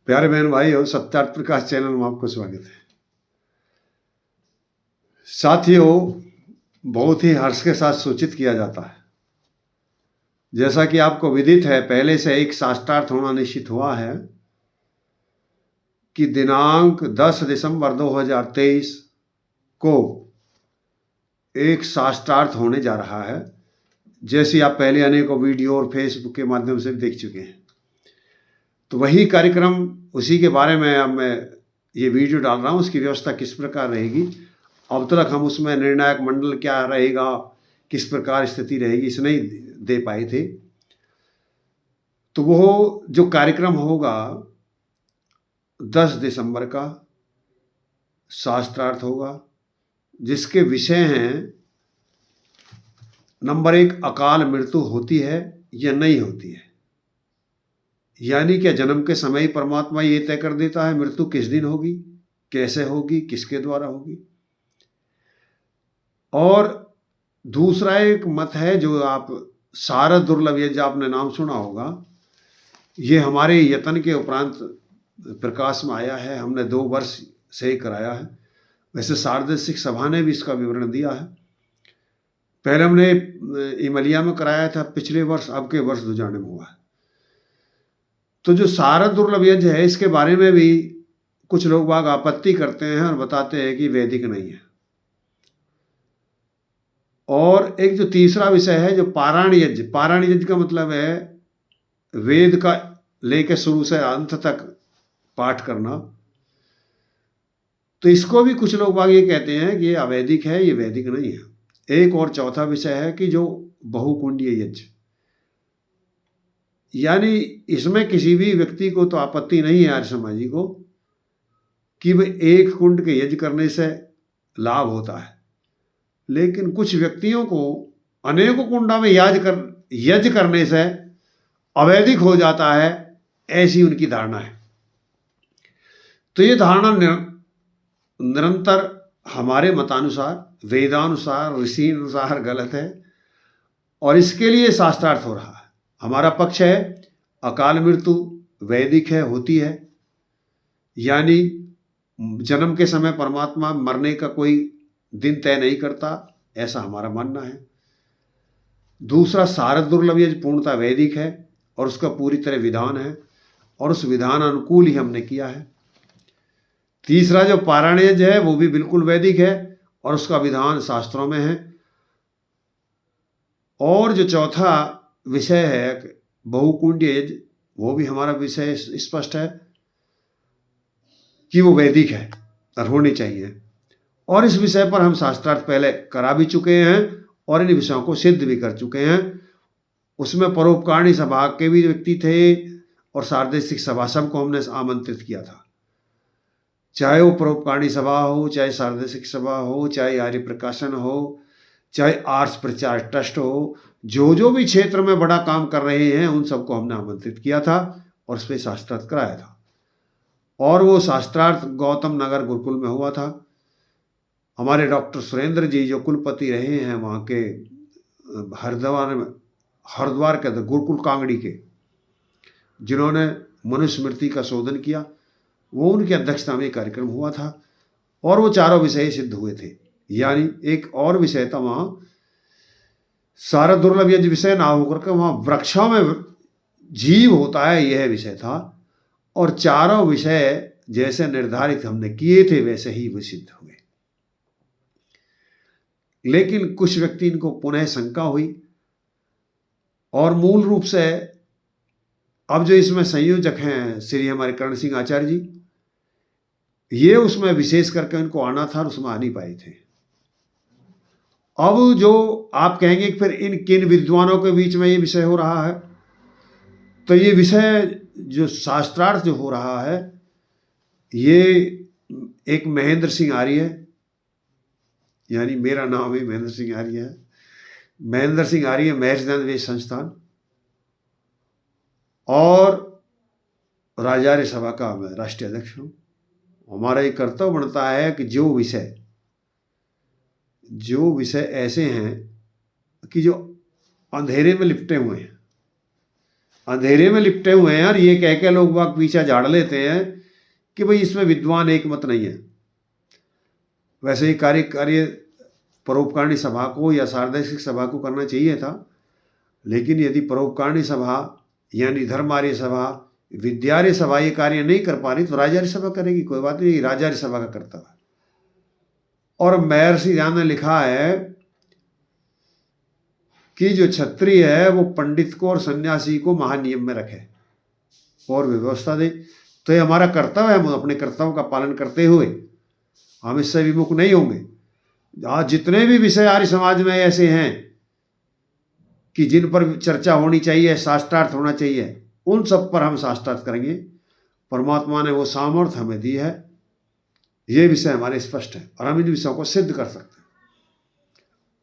प्यारे बहन भाई और सत्यार्थ प्रकाश चैनल में आपको स्वागत है। साथियों, बहुत ही हर्ष के साथ सूचित किया जाता है, जैसा कि आपको विदित है, पहले से एक शास्त्रार्थ होना निश्चित हुआ है कि दिनांक 10 दिसंबर 2023 को एक शास्त्रार्थ होने जा रहा है, जैसे आप पहले अनेकों वीडियो और फेसबुक के माध्यम से देख चुके हैं। तो वही कार्यक्रम, उसी के बारे में अब मैं ये वीडियो डाल रहा हूँ। उसकी व्यवस्था किस प्रकार रहेगी, अब तक हम उसमें निर्णायक मंडल क्या रहेगा, किस प्रकार स्थिति रहेगी, इसे नहीं दे पाए थे। तो वो जो कार्यक्रम होगा 10 दिसंबर का शास्त्रार्थ होगा, जिसके विषय हैं नंबर 1, अकाल मृत्यु होती है या नहीं होती है, यानी क्या जन्म के समय ही परमात्मा ये तय कर देता है मृत्यु किस दिन होगी, कैसे होगी, किसके द्वारा होगी। और दूसरा एक मत है जो आप शारद दुर्लभ यज्ञ आपने नाम सुना होगा, ये हमारे यत्न के उपरांत प्रकाश में आया है। हमने 2 वर्ष से ही कराया है। वैसे सारदेशिक सभा ने भी इसका विवरण दिया है। पहले हमने इमलिया में कराया था पिछले वर्ष, अब के वर्ष दुजाने में हुआ है। तो जो शारद दुर्लभ यज्ञ है, इसके बारे में भी कुछ लोग बाग आपत्ति करते हैं और बताते हैं कि वैदिक नहीं है। और एक जो तीसरा विषय है जो पारायण यज्ञ, पारायण यज्ञ का मतलब है वेद का लेकर शुरू से अंत तक पाठ करना। तो इसको भी कुछ लोग बाग ये कहते हैं कि ये अवैदिक है, ये वैदिक नहीं है। एक और चौथा विषय है कि जो बहुकुंडीय यज्ञ, यानी इसमें किसी भी व्यक्ति को तो आपत्ति नहीं है, आर्य समाजी को, कि वह एक कुंड के यज्ञ करने से लाभ होता है, लेकिन कुछ व्यक्तियों को अनेकों कुंडा में यज्ञ करने से अवैधिक हो जाता है, ऐसी उनकी धारणा है। तो ये धारणा निरंतर हमारे मतानुसार, वेदानुसार, ऋषि अनुसार गलत है, और इसके लिए शास्त्रार्थ हो रहा है। हमारा पक्ष है अकाल मृत्यु वैदिक है, होती है, यानी जन्म के समय परमात्मा मरने का कोई दिन तय नहीं करता, ऐसा हमारा मानना है। दूसरा, शारद दुर्लभ यज्ञ पूर्णतः वैदिक है और उसका पूरी तरह विधान है, और उस विधान अनुकूल ही हमने किया है। तीसरा जो पारायण यज्ञ है वो भी बिल्कुल वैदिक है और उसका विधान शास्त्रों में है। और जो चौथा विषय है बहुकुंडीय यज्ञ, वो भी हमारा विषय स्पष्ट है कि वो वैदिक है और होनी चाहिए। और इस विषय पर हम शास्त्रार्थ पहले करा भी चुके हैं और इन विषयों को सिद्ध भी कर चुके हैं। उसमें परोपकारिणी सभा के भी व्यक्ति थे और सारदेशिक सभा सबको हमने आमंत्रित किया था, चाहे वो परोपकारिणी सभा हो, चाहे सारदेशिक सभा हो, चाहे आर्य प्रकाशन हो, चाहे आर्ष प्रचार ट्रस्ट हो, जो भी क्षेत्र में बड़ा काम कर रहे हैं उन सबको हमने आमंत्रित किया था और उस पर शास्त्रार्थ कराया था। और वो शास्त्रार्थ गौतम नगर गुरुकुल में हुआ था। हमारे डॉक्टर सुरेंद्र जी जो कुलपति रहे हैं वहाँ के हरिद्वार के गुरुकुल कांगड़ी के, जिन्होंने मनुस्मृति का शोधन किया, वो उनकी अध्यक्षता में कार्यक्रम हुआ था और वो चारों विषय सिद्ध हुए थे। यानी एक और विषय था वहाँ, शारद दुर्लभ यज्ञ विषय ना होकर के वहाँ वृक्षों में जीव होता है, यह विषय था। और चारों विषय जैसे निर्धारित हमने किए थे वैसे ही वे सिद्ध हुए। लेकिन कुछ व्यक्ति इनको पुनः शंका हुई और मूल रूप से अब जो इसमें संयोजक हैं श्री हमारे कर्ण सिंह आचार्य जी, ये उसमें विशेष करके इनको आना था और उसमें आ नहीं पाए थे। अब जो आप कहेंगे कि फिर इन किन विद्वानों के बीच में ये विषय हो रहा है, तो ये विषय जो शास्त्रार्थ जो हो रहा है, ये एक महेंद्र सिंह आर्य है, यानी मेरा नाम ही महेंद्र सिंह आर्य है। महेंद्र सिंह आर्य महर्षिदयानंद वेद संस्थान और राजार्य सभा का मैं राष्ट्रीय अध्यक्ष हूँ। हमारा ये कर्तव्य बनता है कि जो विषय ऐसे हैं कि जो अंधेरे में लिपटे हुए हैं, अंधेरे में लिपटे हुए हैं और ये कह के लोग बाग पीछे झाड़ लेते हैं कि भाई इसमें विद्वान एक मत नहीं है। वैसे ही कार्य कार्य परोपकारिणी सभा को या सार्वदेशिक सभा को करना चाहिए था, लेकिन यदि परोपकारिणी सभा यानी धर्मार्य सभा, विद्यार्य सभा ये कार्य नहीं कर पा रही तो राजार्य सभा करेगी, कोई बात नहीं, राजार्य सभा का कर्तव्य है। और महर्षि ध्यान ने लिखा है कि जो क्षत्रिय है वो पंडित को और सन्यासी को महानियम में रखे और व्यवस्था दे। तो ये हमारा कर्तव्य है, हम अपने कर्तव्य का पालन करते हुए हम इससे विमुख नहीं होंगे। आज जितने भी विषय आर्य समाज में ऐसे हैं कि जिन पर चर्चा होनी चाहिए, शास्त्रार्थ होना चाहिए, उन सब पर हम शास्त्रार्थ करेंगे। परमात्मा ने वो सामर्थ्य हमें दी है, ये विषय हमारे स्पष्ट है और हम इन विषयों को सिद्ध कर सकते हैं।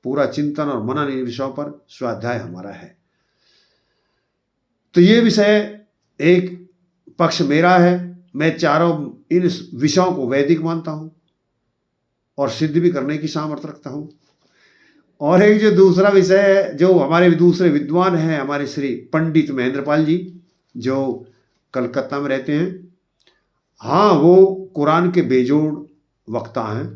पूरा चिंतन और मनन इन विषयों पर स्वाध्याय हमारा है। तो ये विषय एक पक्ष मेरा है, मैं चारों इन विषयों को वैदिक मानता हूं और सिद्ध भी करने की सामर्थ्य रखता हूं। और एक जो दूसरा विषय है, जो हमारे दूसरे विद्वान हैं, हमारे श्री पंडित महेंद्रपाल जी जो कलकत्ता में रहते हैं, हाँ वो कुरान के बेजोड़ वक्ता हैं।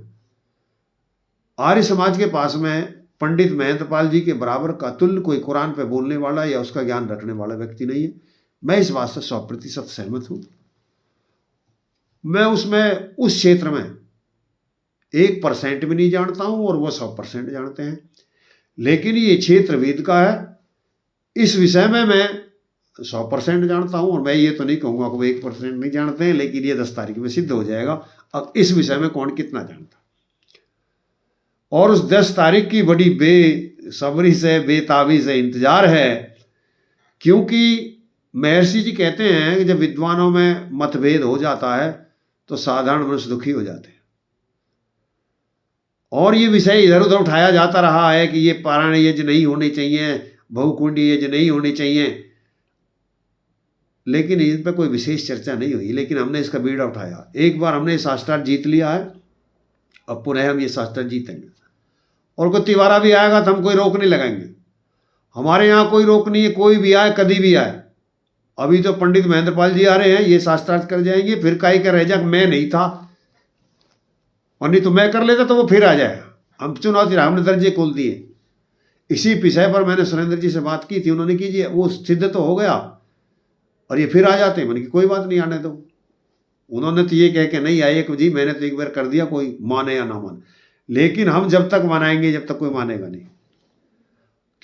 आर्य समाज के पास में पंडित महेंद्रपाल जी के बराबर का तुल्य कोई कुरान पे बोलने वाला या उसका ज्ञान रखने वाला व्यक्ति नहीं है। मैं इस बात से 100% सहमत हूं। मैं उसमें उस क्षेत्र में 1% भी नहीं जानता हूं और वो 100% जानते हैं, लेकिन ये क्षेत्र वेद का है। इस विषय में मैं 100% जानता हूं और मैं ये तो नहीं कहूंगा कि वो 1% नहीं जानते हैं, लेकिन ये 10 तारीख में सिद्ध हो जाएगा अब इस विषय में कौन कितना जानता। और उस 10 तारीख की बड़ी बेसब्री से, बेताबी से इंतजार है, क्योंकि महर्षि जी कहते हैं कि जब विद्वानों में मतभेद हो जाता है तो साधारण मनुष्य दुखी हो जाते हैं। और ये विषय इधर उधर उठाया जाता रहा है कि ये पारायण यज्ञ नहीं होने चाहिए, बहुकुंडी यज्ञ नहीं होने चाहिए, लेकिन इन पर कोई विशेष चर्चा नहीं हुई। लेकिन हमने इसका बीड़ा उठाया। एक बार हमने शास्त्रार्थ जीत लिया है, अब पुनः हम ये शास्त्रार्थ जीतेंगे। और कोई तिवारा भी आएगा तो हम कोई रोक नहीं लगाएंगे। हमारे यहाँ कोई रोक नहीं है, कोई भी आए, कभी भी आए। अभी तो पंडित महेंद्रपाल जी आ रहे हैं, ये शास्त्रार्थ कर जाएंगे, फिर काई का रह जा मैं नहीं था, और नहीं तो मैं कर लेता तो वो फिर आ जाएगा। हम चुनौती हमने दर्जे खोल दिए। इसी विषय पर मैंने सुरेंद्र जी से बात की थी, उन्होंने कीजिए वो सिद्ध तो हो गया और ये फिर आ जाते हैं। मैंने कि कोई बात नहीं, आने दो। उन्होंने तो ये कह के नहीं आए कि जी मैंने तो एक बार कर दिया, कोई माने या ना माने, लेकिन हम जब तक मनाएंगे जब तक कोई मानेगा नहीं,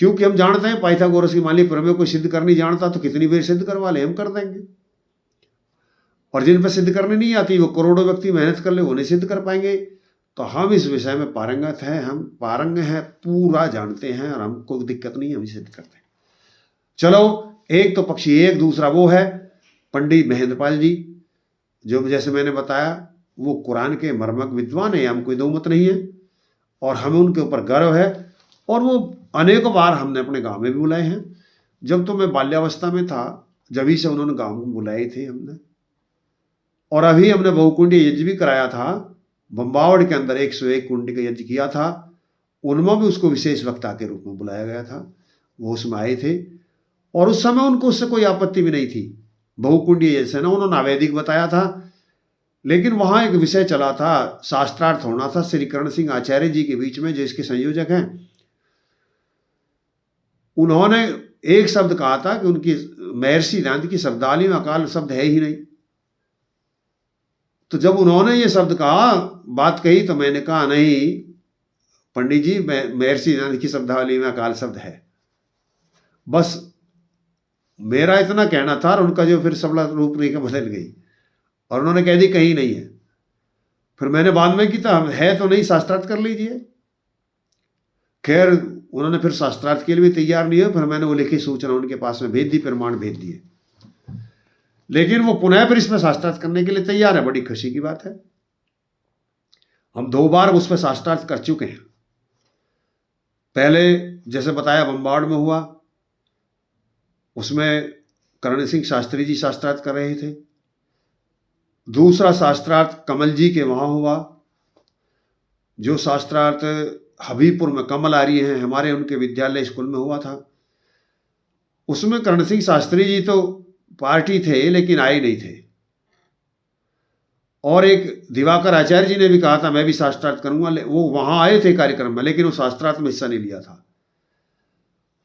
क्योंकि हम जानते हैं पाइथागोरस की माली प्रमेय को सिद्ध करनी जानता तो कितनी बार सिद्ध करवा ले, हम कर देंगे। और जिन पर सिद्ध करनी नहीं आती वो करोड़ों व्यक्ति मेहनत कर ले, वो नहीं सिद्ध कर पाएंगे। तो हम इस विषय में पारंगत हैं, हम पारंग हैं, पूरा जानते हैं और हमको दिक्कत नहीं है, हम सिद्ध करते हैं। चलो, एक तो पक्षी एक, दूसरा वो है पंडित महेंद्रपाल जी जो जैसे मैंने बताया वो कुरान के मर्मज्ञ विद्वान है, हम कोई दो मत नहीं है और हमें उनके ऊपर गर्व है। और वो अनेकों बार हमने अपने गांव में भी बुलाए हैं। जब तो मैं बाल्यावस्था में था जब ही से उन्होंने गांव में बुलाए थे हमने। और अभी हमने बहुकुंडी यज्ञ भी कराया था, बम्बावड़ के अंदर 101 कुंडी का यज्ञ किया था, उनमें भी उसको विशेष वक्ता के रूप में बुलाया गया था, वो उसमें आए थे। और उस समय उनको उससे कोई आपत्ति भी नहीं थी। बहुकुंडी यज्ञ से ना उन्होंने अवैधिक बताया था, लेकिन वहाँ एक विषय चला था, शास्त्रार्थ होना था श्री कर्ण सिंह आचार्य जी के बीच में जो इसके संयोजक हैं। उन्होंने एक शब्द कहा था कि उनकी महर्षि दांत की शब्दावली में अकाल शब्द है ही नहीं। तो जब उन्होंने ये शब्द कहा, बात कही, तो मैंने कहा नहीं पंडित जी, महर्षि दांत की शब्दावली में अकाल शब्द है। बस मेरा इतना कहना था और उनका जो फिर सबला रूपरेखा बदल गई और उन्होंने कह दी कहीं नहीं है। फिर मैंने बाद में की था है तो नहीं, शास्त्रार्थ कर लीजिए। खैर उन्होंने फिर शास्त्रार्थ के लिए भी तैयार नहीं हुए। फिर मैंने वो लिखी सूचना उनके पास में भेज दी, प्रमाण भेज दिए, लेकिन वो पुनः फिर इसमें शास्त्रार्थ करने के लिए तैयार है। बड़ी खुशी की बात है। हम 2 बार उस पर शास्त्रार्थ कर चुके हैं। पहले जैसे बताया बम्बावड़ में हुआ, उसमें कर्ण सिंह शास्त्री जी शास्त्रार्थ कर रहे थे। दूसरा शास्त्रार्थ कमल जी के वहां हुआ, जो शास्त्रार्थ हबीबपुर में कमल आ रही हैं हमारे, उनके विद्यालय स्कूल में हुआ था। उसमें कर्ण सिंह शास्त्री जी तो पार्टी थे लेकिन आए नहीं थे, और एक दिवाकर आचार्य जी ने भी कहा था मैं भी शास्त्रार्थ करूंगा, वो वहां आए थे कार्यक्रम में लेकिन वो शास्त्रार्थ में हिस्सा नहीं लिया था।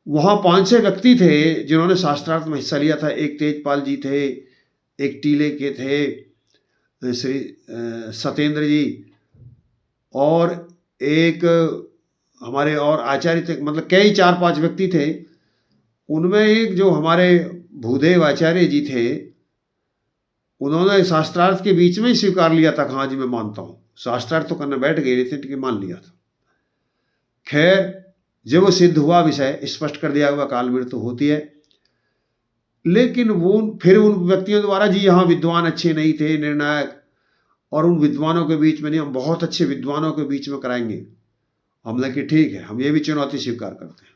वहां 5-6 व्यक्ति थे जिन्होंने शास्त्रार्थ में हिस्सा लिया था। एक तेजपाल जी थे, एक टीले के थे श्री सत्येंद्र जी, और एक हमारे और आचार्य थे, मतलब कई 4-5 व्यक्ति थे। उनमें एक जो हमारे भूदेव आचार्य जी थे, उन्होंने शास्त्रार्थ के बीच में ही स्वीकार लिया था, हाँ जी मैं मानता हूँ, शास्त्रार्थ तो करने बैठ गए थे कि मान लिया था। खैर जब वो सिद्ध हुआ, विषय स्पष्ट कर दिया हुआ, काल मृत्यु होती है, लेकिन वो फिर उन व्यक्तियों द्वारा जी यहाँ विद्वान अच्छे नहीं थे निर्णायक, और उन विद्वानों के बीच में नहीं, हम बहुत अच्छे विद्वानों के बीच में कराएंगे। हमने कि ठीक है, हम ये भी चुनौती स्वीकार करते हैं।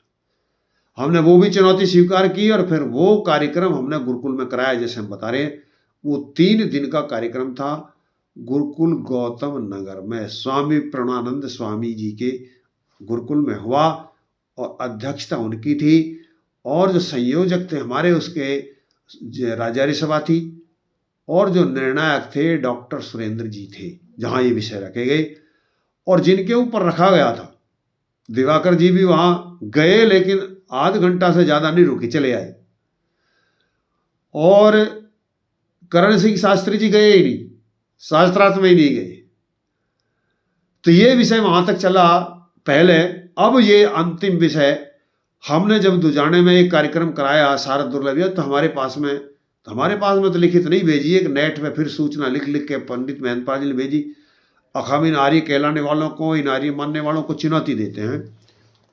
हमने वो भी चुनौती स्वीकार की और फिर वो कार्यक्रम हमने गुरुकुल में कराया। जैसे हम बता रहे हैं, वो 3 दिन का कार्यक्रम था गुरुकुल गौतम नगर में, स्वामी प्रणवानंद स्वामी जी के गुरुकुल में हुआ, और अध्यक्षता उनकी थी, और जो संयोजक थे हमारे उसके राजारी सभा थी, और जो निर्णायक थे डॉक्टर सुरेंद्र जी थे, जहाँ ये विषय रखे गए और जिनके ऊपर रखा गया था। दिवाकर जी भी वहाँ गए लेकिन आध घंटा से ज़्यादा नहीं रुके, चले आए, और कर्ण सिंह शास्त्री जी गए ही नहीं, शास्त्रार्थ में ही नहीं गए। तो ये विषय वहाँ तक चला पहले। अब ये अंतिम विषय हमने जब दुजाने में एक कार्यक्रम कराया शारद दुर्लभिया, तो हमारे पास में तो लिखित नहीं भेजी, एक नेट में फिर सूचना लिख के पंडित महंतपाल जी ने भेजी। हम इन आर्य कहलाने वालों को, इन आर्य मानने वालों को चुनौती देते हैं,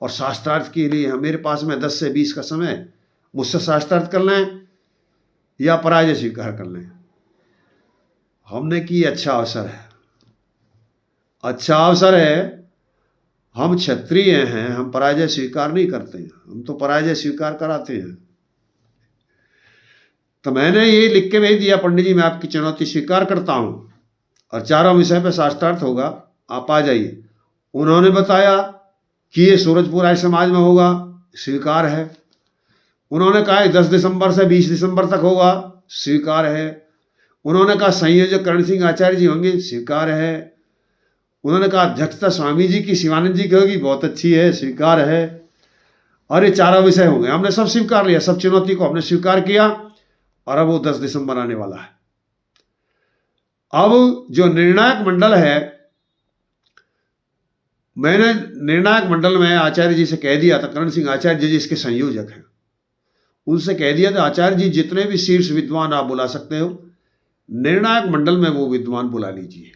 और शास्त्रार्थ के लिए मेरे पास में 10 से 20 का समय, मुझसे शास्त्रार्थ कर लें या पराजय स्वीकार कर लें। हमने की अच्छा अवसर है, हम क्षत्रिय हैं, हम पराजय स्वीकार नहीं करते हैं, हम तो पराजय स्वीकार कराते हैं। तो मैंने ये लिख के भेज दिया, पंडित जी मैं आपकी चुनौती स्वीकार करता हूं और 4 विषय पे शास्त्रार्थ होगा, आप आ जाइए। उन्होंने बताया कि ये सूरजपुर आर्य समाज में होगा, स्वीकार है। उन्होंने कहा 10 दिसंबर से 20 दिसंबर तक होगा, स्वीकार है। उन्होंने कहा संयोजक कर्ण सिंह आचार्य जी होंगे, स्वीकार है। उन्होंने कहा अध्यक्षता स्वामी जी की, शिवानंद जी की होगी, बहुत अच्छी है, स्वीकार है। और ये 4 विषय होंगे, हमने सब स्वीकार लिया, सब चुनौती को हमने स्वीकार किया, और अब वो 10 दिसंबर आने वाला है। अब जो निर्णायक मंडल है, मैंने निर्णायक मंडल में आचार्य जी से कह दिया था, कर्ण सिंह आचार्य जी इसके संयोजक हैं, उनसे कह दिया था आचार्य जी जितने भी शीर्ष विद्वान आप बुला सकते हो, निर्णायक मंडल में वो विद्वान बुला लीजिए।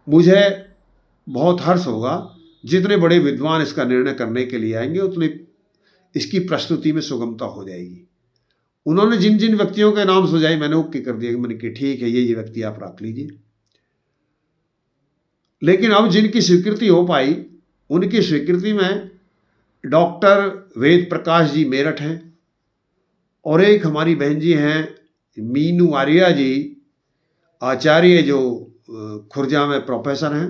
मुझे बहुत हर्ष होगा, जितने बड़े विद्वान इसका निर्णय करने के लिए आएंगे उतनी इसकी प्रस्तुति में सुगमता हो जाएगी। उन्होंने जिन जिन व्यक्तियों के नाम सुझाए मैंने ओके कर दिया कि मैंने कि ठीक है, ये व्यक्ति आप रख लीजिए। लेकिन अब जिनकी स्वीकृति हो पाई, उनकी स्वीकृति में डॉक्टर वेद प्रकाश जी मेरठ हैं, और एक हमारी बहन जी हैं मीनू आर्या जी, आचार्य जो खुर्जा में प्रोफेसर हैं,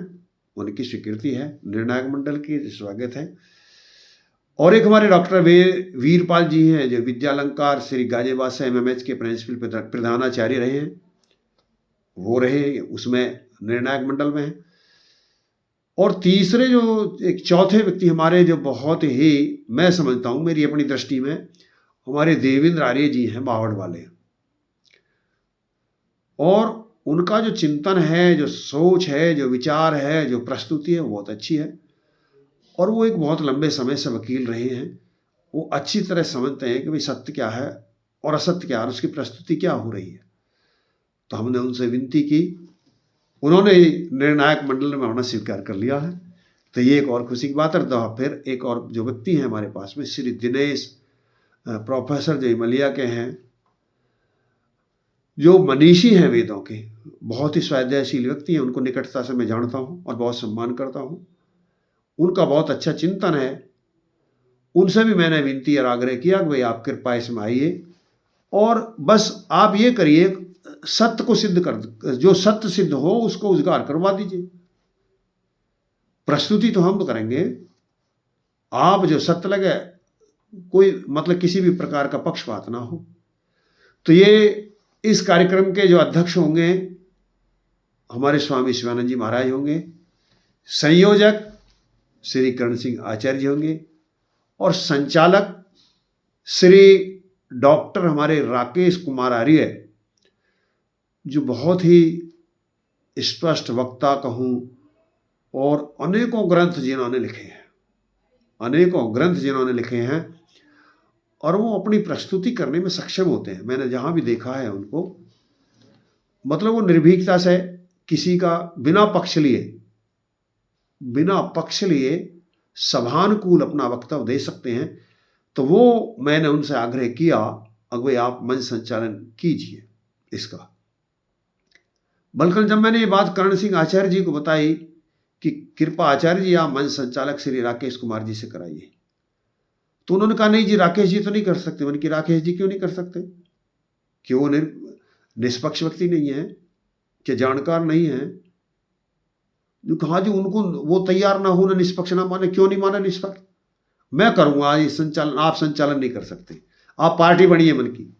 उनकी स्वीकृति है निर्णायक मंडल की, स्वागत है। और एक हमारे डॉक्टर वीरपाल जी हैं जो विद्यालंकार श्री गाजियाबाद से MMH के प्रिंसिपल प्रधानाचार्य रहे हैं, वो रहे उसमें निर्णायक मंडल में हैं। और तीसरे जो एक चौथे व्यक्ति हमारे जो बहुत ही मैं समझता हूँ मेरी अपनी दृष्टि में, हमारे देवेंद्र आर्य जी हैं बावड़ वाले, और उनका जो चिंतन है, जो सोच है, जो विचार है, जो प्रस्तुति है, वो बहुत अच्छी है। और वो एक बहुत लंबे समय से वकील रहे हैं, वो अच्छी तरह समझते हैं कि भाई सत्य क्या है और असत्य क्या है, उसकी प्रस्तुति क्या हो रही है। तो हमने उनसे विनती की, उन्होंने निर्णायक मंडल में होना स्वीकार कर लिया है। तो ये एक और खुशी की बात है। तो फिर एक और जो व्यक्ति हैं हमारे पास में, श्री दिनेश प्रोफेसर जो हिमालय के हैं, जो मनीषी हैं वेदों के, बहुत ही स्वाध्यायशील व्यक्ति हैं, उनको निकटता से मैं जानता हूँ और बहुत सम्मान करता हूँ, उनका बहुत अच्छा चिंतन है। उनसे भी मैंने विनती और आग्रह किया कि भाई आप कृपया इसमें आइए और बस आप ये करिए, सत्य को सिद्ध कर, जो सत्य सिद्ध हो उसको उजागर करवा दीजिए। प्रस्तुति तो हम करेंगे, आप जो सत्य लगे कोई मतलब किसी भी प्रकार का पक्षपात ना हो। तो ये इस कार्यक्रम के जो अध्यक्ष होंगे हमारे स्वामी शिवानंद जी महाराज होंगे, संयोजक श्री कर्ण सिंह आचार्य जी होंगे और संचालक श्री डॉक्टर हमारे राकेश कुमार आर्य, जो बहुत ही स्पष्ट वक्ता कहूँ और अनेकों ग्रंथ जिन्होंने लिखे हैं, अनेकों ग्रंथ जिन्होंने लिखे हैं और वो अपनी प्रस्तुति करने में सक्षम होते हैं। मैंने जहाँ भी देखा है उनको, मतलब वो निर्भीकता से किसी का बिना पक्ष लिए सभानुकूल अपना वक्तव्य दे सकते हैं। तो वो मैंने उनसे आग्रह किया, अगवे आप मंच संचालन कीजिए इसका। बल्कि जब मैंने ये बात कर्ण सिंह आचार्य जी को बताई कि कृपा आचार्य जी आप मंच संचालक श्री राकेश कुमार जी से कराइए, तो उन्होंने कहा नहीं जी राकेश जी तो नहीं कर सकते। मैंने कि राकेश जी क्यों नहीं कर सकते? कि वो निष्पक्ष व्यक्ति नहीं है, कि जानकार नहीं है? जो कहा जी उनको वो तैयार ना हो, ना निष्पक्ष ना माने। क्यों नहीं माने निष्पक्ष? मैं करूंगा ये संचालन, आप संचालन नहीं कर सकते। आप पार्टी बनिए मन की,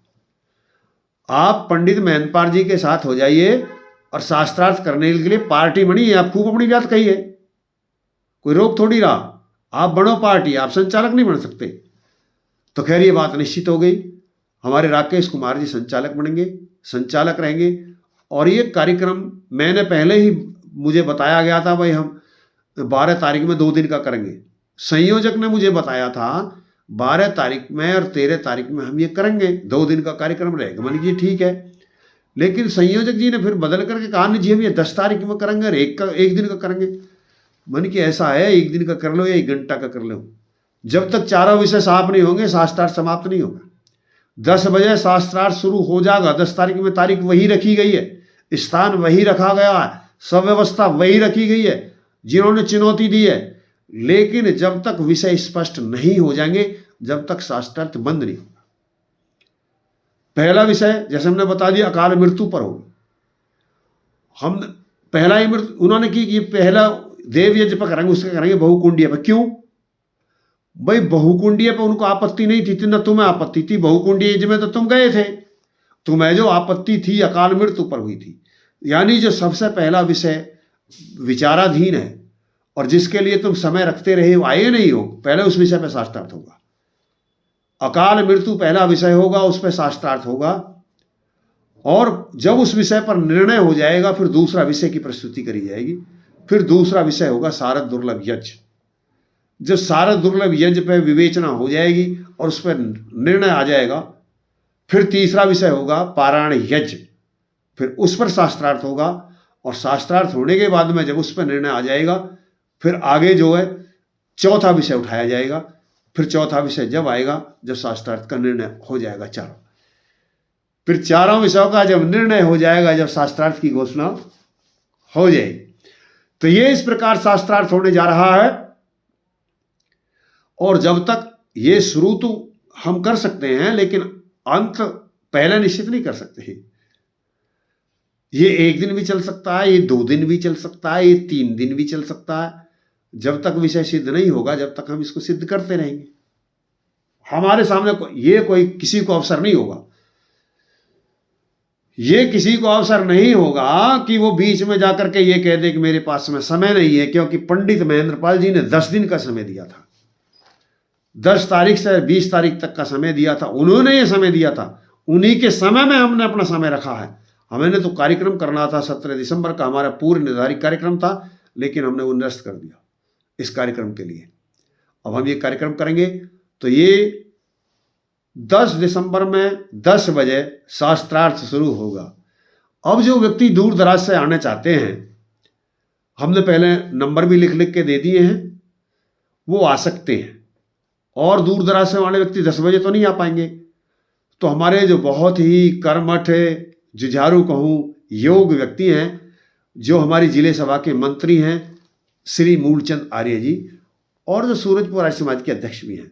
आप पंडित महंतपाल जी के साथ हो जाइए और शास्त्रार्थ करने के लिए पार्टी बनिए। आप खूब अपनी बात कही है, कोई रोक थोड़ी रहा। आप बनो पार्टी, आप संचालक नहीं बन सकते। तो खैर ये बात निश्चित हो गई, हमारे राकेश कुमार जी संचालक बनेंगे, संचालक रहेंगे। और ये कार्यक्रम मैंने पहले ही मुझे बताया गया था, भाई हम 12 तारीख में 2 दिन का करेंगे। संयोजक ने मुझे बताया था 12 तारीख में और 13 तारीख में हम ये करेंगे, 2 दिन का कार्यक्रम रहेगा। मैंने कहा ठीक है, लेकिन संयोजक जी ने फिर बदल करके कहा नहीं जी हम ये 10 तारीख में करेंगे और एक दिन का करेंगे। मैंने कि ऐसा है, 1 दिन का कर लो या 1 घंटा का कर लो, जब तक चारों विषय साफ नहीं होंगे शास्त्रार्थ समाप्त नहीं होगा। 10 बजे शास्त्रार्थ शुरू हो जाएगा। 10 तारीख में तारीख वही रखी गई है, स्थान वही रखा गया है, सब व्यवस्था वही रखी गई है जिन्होंने चुनौती दी है। लेकिन जब तक विषय स्पष्ट नहीं हो जाएंगे, जब तक शास्त्रार्थ बंद नहीं होगा। पहला विषय जैसे हमने बता दिया अकाल मृत्यु पर होगी। हम पहला ही मृत्यु उन्होंने की कि पहला देव यज्ञ पर करेंगे, उसके करेंगे बहुकुंडीय पर। क्यों भाई? बहुकुंडीय पर उनको आपत्ति नहीं थी, न तुम्हें आपत्ति थी। बहुकुंडीय यज्ञ में तो तुम गए थे, तुम्हें जो आपत्ति थी अकाल मृत्यु पर हुई थी। यानी जो सबसे पहला विषय विचाराधीन है और जिसके लिए तुम समय रखते रहे हो, आए नहीं हो, पहले उस विषय पर शास्त्रार्थ होगा। अकाल मृत्यु पहला विषय होगा, उस पर शास्त्रार्थ होगा। और जब उस विषय पर निर्णय हो जाएगा फिर दूसरा विषय की प्रस्तुति करी जाएगी। फिर दूसरा विषय होगा शारद दुर्लभ यज्ञ। जब शारद दुर्लभ यज्ञ पर विवेचना हो जाएगी और उस पर निर्णय आ जाएगा, फिर तीसरा विषय होगा पारायण यज्ञ। फिर उस पर शास्त्रार्थ होगा और शास्त्रार्थ होने के बाद में जब उस पर निर्णय आ जाएगा, फिर आगे जो है चौथा विषय उठाया जाएगा। फिर चौथा विषय जब आएगा जब शास्त्रार्थ का निर्णय हो जाएगा चारों, फिर चारों विषयों का जब निर्णय हो जाएगा, जब शास्त्रार्थ की घोषणा हो जाएगी। तो ये इस प्रकार शास्त्रार्थ होने जा रहा है। और जब तक ये शुरू तो हम कर सकते हैं, लेकिन अंत पहले निश्चित नहीं कर सकते। ये 1 दिन भी चल सकता है, ये 2 दिन भी चल सकता है, ये 3 दिन भी चल सकता है। जब तक विषय सिद्ध नहीं होगा, जब तक हम इसको सिद्ध करते रहेंगे। हमारे सामने ये कोई किसी को अवसर नहीं होगा, ये किसी को अवसर नहीं होगा कि वो बीच में जाकर के ये कह दे कि मेरे पास में समय नहीं है। क्योंकि पंडित महेंद्रपाल जी ने 10 दिन का समय दिया था, 10 तारीख से 20 तारीख तक का समय दिया था। उन्होंने ये समय दिया था, उन्हीं के समय में हमने अपना समय रखा है। हमें तो कार्यक्रम करना था 17 दिसंबर का, हमारा पूर्व निर्धारित कार्यक्रम था, लेकिन हमने वो निरस्त कर दिया इस कार्यक्रम के लिए। अब हम ये कार्यक्रम करेंगे तो ये 10 दिसंबर में 10 बजे शास्त्रार्थ शुरू होगा। अब जो व्यक्ति दूर दराज से आने चाहते हैं, हमने पहले नंबर भी लिख लिख के दे दिए हैं, वो आ सकते हैं। और दूर दराज से आने व्यक्ति 10 बजे तो नहीं आ पाएंगे। तो हमारे जो बहुत ही कर्मठ जुझारू कहूँ योग व्यक्ति हैं, जो हमारी जिले सभा के मंत्री हैं श्री मूलचंद आर्य जी, और जो सूरजपुर आर्य समाज के अध्यक्ष भी हैं,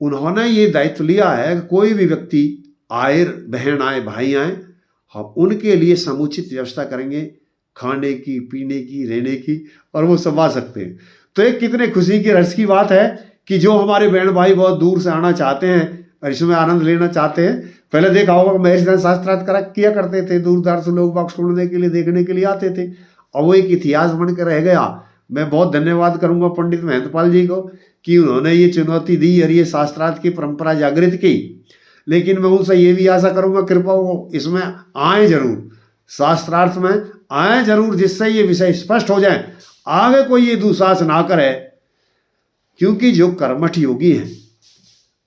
उन्होंने ये दायित्व लिया है कि कोई भी व्यक्ति आए, बहन आए, भाई आए, हम उनके लिए समुचित व्यवस्था करेंगे, खाने की, पीने की, रहने की, और वो सब आ सकते हैं। तो एक कितने खुशी की, हर्ष की बात है कि जो हमारे बहन भाई बहुत दूर से आना चाहते हैं और इसमें आनंद लेना चाहते हैं, पहले देखा होगा महर्षि दयानंद शास्त्रार्थ करा किया करते थे, दूर दराज से लोग बाग सुनने के लिए देखने के लिए आते थे, और वो एक इतिहास बन के रह गया। मैं बहुत धन्यवाद करूंगा पंडित महंतपाल जी को कि उन्होंने ये चुनौती दी और ये शास्त्रार्थ की परंपरा जागृत की। लेकिन मैं उनसे ये भी आशा करूंगा कृपा वो इसमें आए जरूर, शास्त्रार्थ में आए जरूर, जिससे ये विषय स्पष्ट हो जाए, आगे कोई ये दुसाहस ना करे। क्योंकि जो कर्मठ योगी हैं,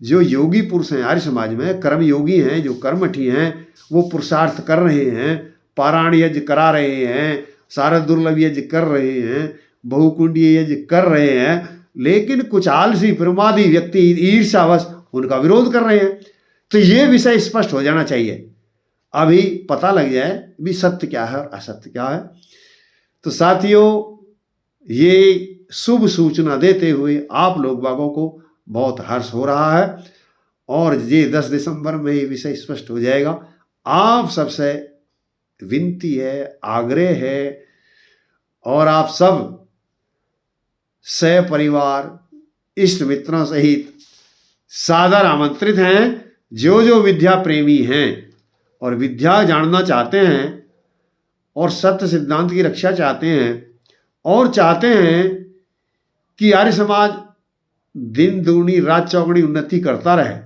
जो योगी पुरुष हैं आर्य समाज में, कर्म योगी हैं, जो कर्मठी हैं, वो पुरुषार्थ कर रहे हैं, पारायण यज्ञ करा रहे हैं, सारा दुर्लभ यज्ञ कर रहे हैं, बहुकुंडीय यज्ञ कर रहे हैं, लेकिन कुछ आलसी प्रमादी व्यक्ति ईर्ष्यावश उनका विरोध कर रहे हैं। तो ये विषय स्पष्ट हो जाना चाहिए, अभी पता लग जाए भी सत्य क्या है और असत्य क्या है। तो साथियों, ये शुभ सूचना देते हुए आप लोग बागों को बहुत हर्ष हो रहा है और ये 10 दिसंबर में ये विषय स्पष्ट हो जाएगा। आप सबसे विनती है, आग्रह है, और आप सब सपरिवार इष्ट मित्रों सहित सादर आमंत्रित हैं। जो विद्या प्रेमी हैं और विद्या जानना चाहते हैं और सत्य सिद्धांत की रक्षा चाहते हैं और चाहते हैं कि आर्य समाज दिन दुगनी रात चौगुनी उन्नति करता रहे,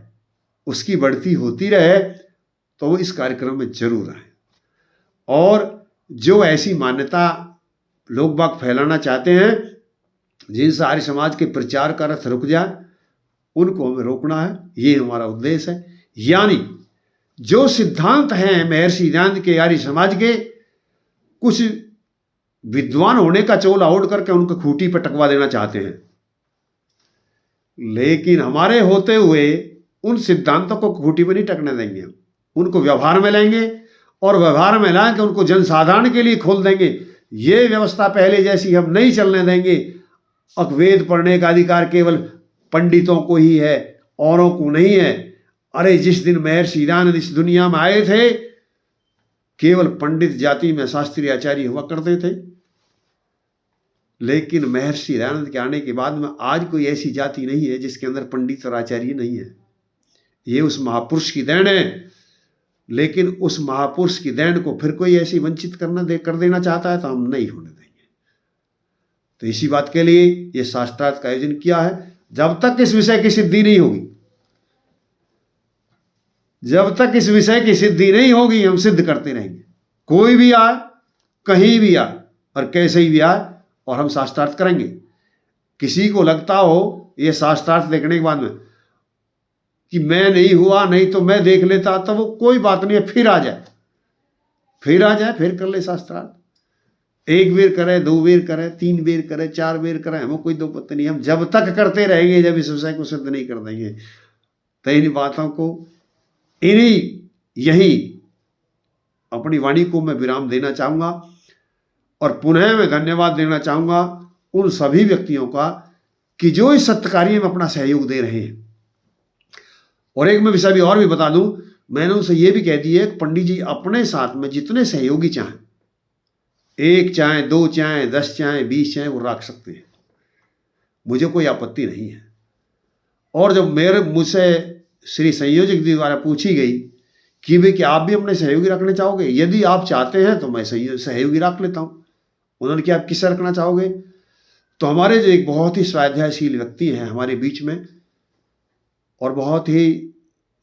उसकी बढ़ती होती रहे, तो वो इस कार्यक्रम में जरूर आए। और जो ऐसी मान्यता लोग बाग फैलाना चाहते हैं जिनसे आर्य समाज के प्रचार का रथ रुक जाए, उनको हमें रोकना है, ये हमारा उद्देश्य है। यानी जो सिद्धांत हैं महर्षि दयानंद के आर्य समाज के, कुछ विद्वान होने का चोला ओढ़ करके उनको खूंटी पर टकवा देना चाहते हैं, लेकिन हमारे होते हुए उन सिद्धांतों को खूंटी पर नहीं टकने देंगे, उनको व्यवहार में लेंगे और व्यवहार में ला के उनको जनसाधारण के लिए खोल देंगे। ये व्यवस्था पहले जैसी हम नहीं चलने देंगे। अब वेद पढ़ने का अधिकार केवल पंडितों को ही है, औरों को नहीं है। अरे जिस दिन महर्षि दयानंद इस दुनिया में आए थे, केवल पंडित जाति में शास्त्रीय आचार्य हुआ करते थे, लेकिन महर्षि दयानंद के आने के बाद में आज कोई ऐसी जाति नहीं है जिसके अंदर पंडित और आचार्य नहीं है। ये उस महापुरुष की देन है, लेकिन उस महापुरुष की देन को फिर कोई ऐसी वंचित कर देना चाहता है तो हम नहीं होने देंगे। तो इसी बात के लिए ये शास्त्रार्थ का आयोजन किया है। जब तक इस विषय की सिद्धि नहीं होगी, जब तक इस विषय की सिद्धि नहीं होगी, हम सिद्ध करते रहेंगे। कोई भी आए, कहीं भी आए और कैसे ही भी आए, और हम शास्त्रार्थ करेंगे। किसी को लगता हो ये शास्त्रार्थ देखने के बाद में कि मैं नहीं हुआ, नहीं तो मैं देख लेता, तो वो कोई बात नहीं है, फिर आ जाए, फिर कर ले शास्त्रार्थ। 1 बेर करे, 2 बेर करे, 3 बेर करे, 4 बेर करे, हमें कोई दो पत्ते नहीं। हम जब तक करते रहेंगे जब इस विषय को सिद्ध नहीं कर देंगे। तो इन बातों को यही अपनी वाणी को मैं विराम देना चाहूँगा और पुनः मैं धन्यवाद देना चाहूँगा उन सभी व्यक्तियों का कि जो इस सत्य कार्य में अपना सहयोग दे रहे हैं। और एक मैं विषय भी और भी बता दूं, मैंने उनसे ये भी कह दिया कि पंडित जी अपने साथ में जितने सहयोगी चाहें, 1 चाहें, 2 चाहें, 10 चाहें, 20 चाहें, वो रख सकते हैं, मुझे कोई आपत्ति नहीं है। और जब मुझसे श्री संयोजक जी द्वारा पूछी गई कि भाई क्या आप भी अपने सहयोगी रखने चाहोगे, यदि आप चाहते हैं तो मैं सहयोगी रख लेता हूँ। उन्होंने क्या आप किससे रखना चाहोगे? तो हमारे जो एक बहुत ही स्वाध्यायशील व्यक्ति हैं हमारे बीच में और बहुत ही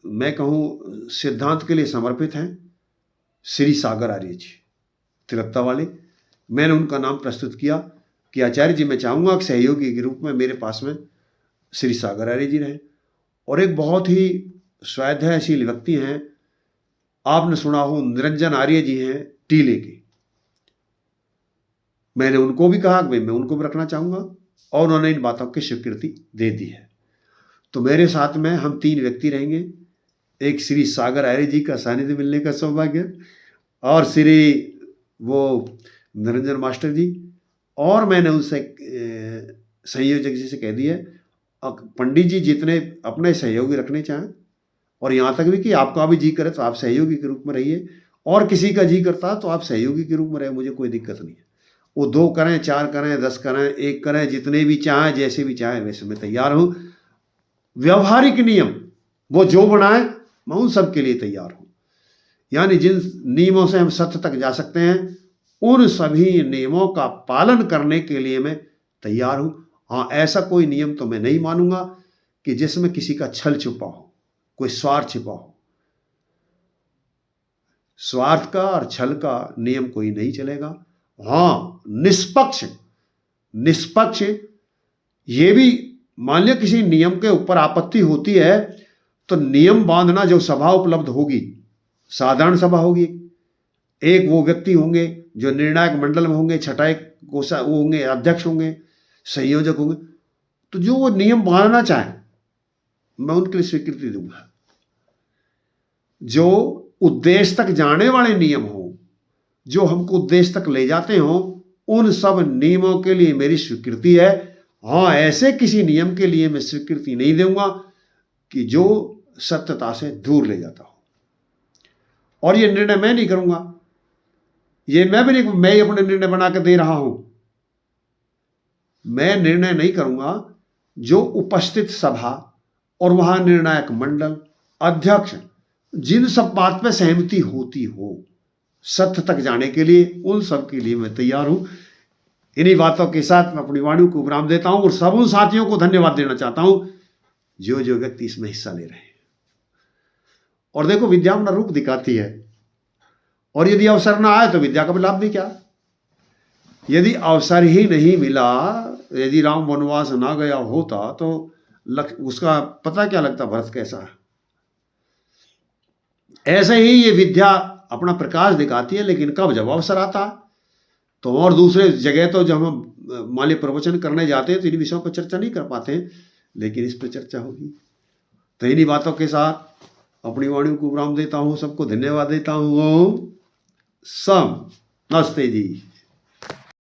मैं कहूँ सिद्धांत के लिए समर्पित हैं, श्री सागर आर्य जी तिरत्ता वाले। मैंने उनका नाम प्रस्तुत किया कि आचार्य जी मैं चाहूँगा कि सहयोगी के रूप में मेरे पास में श्री सागर आर्य जी रहें। और एक बहुत ही स्वाध्यायशील व्यक्ति हैं, आपने सुना हो निरंजन आर्य जी हैं टीले के, मैंने उनको भी कहा कि मैं उनको भी रखना चाहूँगा और उन्होंने इन बातों की स्वीकृति दे दी है। तो मेरे साथ में हम 3 व्यक्ति रहेंगे, एक श्री सागर आर्य जी का सानिध्य मिलने का सौभाग्य और श्री वो निरंजन मास्टर जी, और मैंने उनसे संयोजक जी से कह दिया पंडित जी जितने अपने सहयोगी रखने चाहें, और यहाँ तक भी कि आपका भी जी करे तो आप सहयोगी के रूप में रहिए, और किसी का जी करता तो आप सहयोगी के रूप में रहे, मुझे कोई दिक्कत नहीं है। वो 2 करें, 4 करें, 10 करें, 1 करें, जितने भी चाहें, जैसे भी चाहें वैसे मैं तैयार हूँ। व्यवहारिक नियम वो जो बनाए मैं उन सब के लिए तैयार हूं। यानी जिन नियमों से हम सत्य तक जा सकते हैं उन सभी नियमों का पालन करने के लिए मैं तैयार हूं। हाँ, ऐसा कोई नियम तो मैं नहीं मानूंगा कि जिसमें किसी का छल छुपा हो, कोई स्वार्थ छिपा हो। स्वार्थ का और छल का नियम कोई नहीं चलेगा। हाँ, निष्पक्ष निष्पक्ष ये भी, मान लिया किसी नियम के ऊपर आपत्ति होती है तो नियम बांधना, जो सभा उपलब्ध होगी, साधारण सभा होगी, एक वो व्यक्ति होंगे जो निर्णायक मंडल में होंगे, छठाई कोषा वो होंगे, अध्यक्ष होंगे, संयोजक होंगे, तो जो वो नियम बांधना चाहे मैं उनके लिए स्वीकृति दूंगा। जो उद्देश्य तक जाने वाले नियम हो, जो हमको उद्देश्य तक ले जाते हो, उन सब नियमों के लिए मेरी स्वीकृति है। हाँ, ऐसे किसी नियम के लिए मैं स्वीकृति नहीं दूंगा कि जो सत्यता से दूर ले जाता हो। और ये निर्णय मैं नहीं करूंगा, ये मैं भी नहीं, मैं ही अपने निर्णय बना के दे रहा हूं। मैं निर्णय नहीं करूंगा, जो उपस्थित सभा और वहां निर्णायक मंडल, अध्यक्ष, जिन सब बात पे सहमति होती हो सत्य तक जाने के लिए, उन सब के लिए मैं तैयार हूं। इन्हीं बातों के साथ मैं अपनी वाणी को विराम देता हूं और सब उन साथियों को धन्यवाद देना चाहता हूं जो जो व्यक्ति इसमें हिस्सा ले रहे हैं। और देखो, विद्या अपना रूप दिखाती है, और यदि अवसर ना आए तो विद्या का भी लाभ भी क्या। यदि अवसर ही नहीं मिला, यदि राम वनवास ना गया होता तो उसका पता क्या लगता भरत कैसा है। ऐसे ही ये विद्या अपना प्रकाश दिखाती है, लेकिन कब, जब अवसर आता तो। और दूसरे जगह तो जब हम मान लीजिए प्रवचन करने जाते हैं तो इन विषयों पर चर्चा नहीं कर पाते हैं, लेकिन इस पर चर्चा होगी। तो इन्हीं बातों के साथ अपनी वाणी को विराम देता हूँ, सबको धन्यवाद देता हूँ। सम नमस्ते जी।